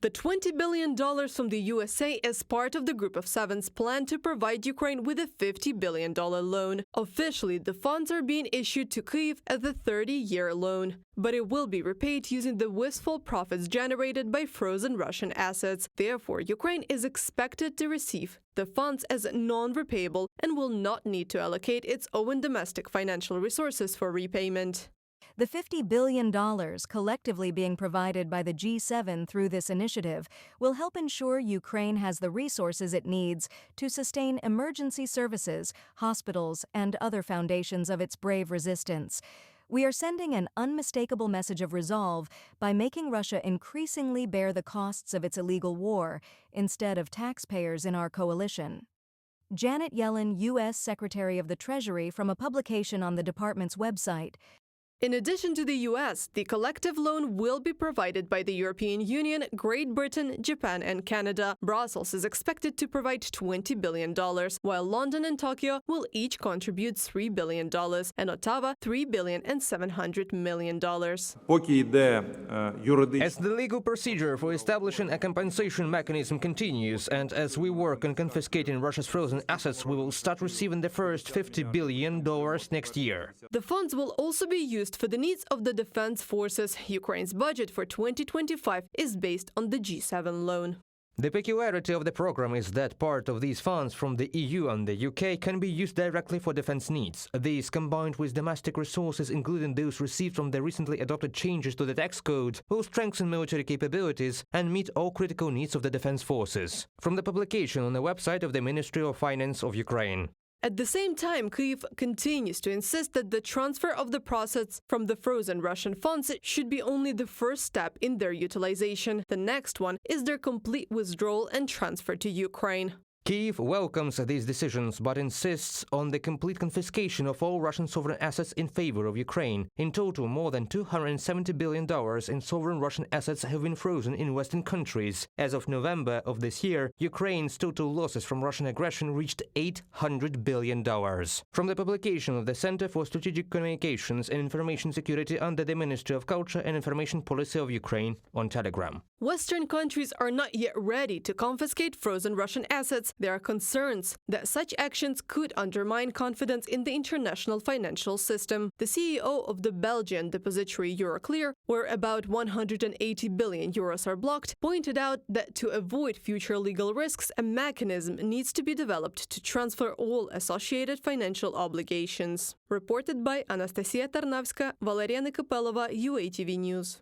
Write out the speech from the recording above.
The $20 billion from the USA is part of the Group of Seven's plan to provide Ukraine with a $50 billion loan. Officially, the funds are being issued to Kyiv as a 30-year loan, but it will be repaid using the wasteful profits generated by frozen Russian assets. Therefore, Ukraine is expected to receive the funds as non-repayable and will not need to allocate its own domestic financial resources for repayment. The $50 billion collectively being provided by the G7 through this initiative will help ensure Ukraine has the resources it needs to sustain emergency services, hospitals, and other foundations of its brave resistance. We are sending an unmistakable message of resolve by making Russia increasingly bear the costs of its illegal war instead of taxpayers in our coalition. Janet Yellen, U.S. Secretary of the Treasury, from a publication on the department's website. In addition to the U.S., the collective loan will be provided by the European Union, Great Britain, Japan, and Canada. Brussels is expected to provide $20 billion, while London and Tokyo will each contribute $3 billion, and Ottawa $3,700 million. As the legal procedure for establishing a compensation mechanism continues, and as we work on confiscating Russia's frozen assets, we will start receiving the first $50 billion next year. The funds will also be used for the needs of the defense forces. Ukraine's budget for 2025 is based on the G7 loan. The peculiarity of the program is that part of these funds from the EU and the UK can be used directly for defense needs. These, combined with domestic resources, including those received from the recently adopted changes to the tax code, will strengthen military capabilities and meet all critical needs of the defense forces. From the publication on the website of the Ministry of Finance of Ukraine. At the same time, Kyiv continues to insist that the transfer of the profits from the frozen Russian funds should be only the first step in their utilization. The next one is their complete withdrawal and transfer to Ukraine. Kyiv welcomes these decisions but insists on the complete confiscation of all Russian sovereign assets in favor of Ukraine. In total, more than $270 billion in sovereign Russian assets have been frozen in Western countries. As of November of this year, Ukraine's total losses from Russian aggression reached $800 billion. From the publication of the Center for Strategic Communications and Information Security under the Ministry of Culture and Information Policy of Ukraine on Telegram. Western countries are not yet ready to confiscate frozen Russian assets. There are concerns that such actions could undermine confidence in the international financial system. The CEO of the Belgian depository Euroclear, where about 180 billion euros are blocked, pointed out that to avoid future legal risks, a mechanism needs to be developed to transfer all associated financial obligations. Reported by Anastasia Tarnavska, Valeria Nekapelova, UATV News.